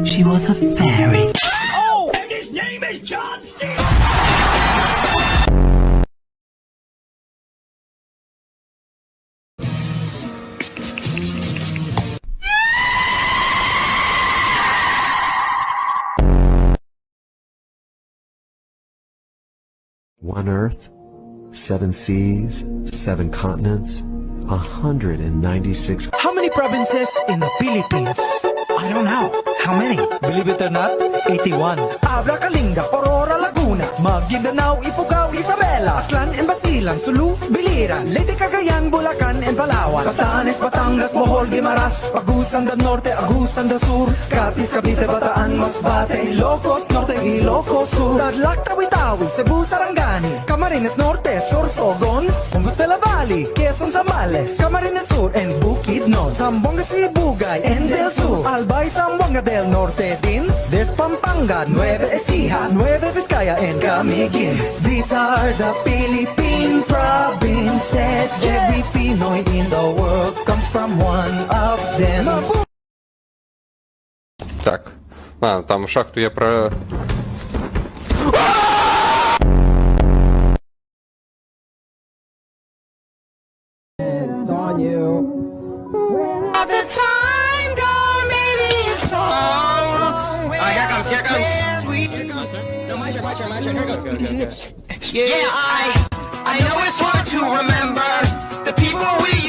She was a fairy. Oh! And his name is John C. 1 Earth, 7 seas, 7 continents, 196. How many provinces in the Philippines? I don't know. How many? Believe it or not, 81. Abra, Kalinga, Aurora, Laguna, Maguindanao, Ifugao, Isabela, Aklan and Basilan, Sulu, Biliran, Leyte, Cagayan, Bulacan and Palawan, Batanes, Batangas, Bohol, Guimaras, Agusan del Norte, Agusan del Sur, Capiz, Cavite, Bataan, Masbate, Ilocos, Norte, Ilocos Sur, Tadlac, Tawi-Tawi, Cebu, Sarangani, Camarines Norte, Sorsogon, Hongus de la Valley, Quezon, Zambales, Camarines Sur and Bukidnon, Zamboanga, Sibugay and Del Sur, Albay, Zamboanga del Norte din, there's Pampanga, Nueva Ecija, Nueva Vizcaya and Camiguin. These are the Philippine provinces. Every Pinoy in the world comes from one of them. Так. Ладно, там шахту я про... Here comes. No, my turn. Here goes. Yeah, I know it's hard to remember the people we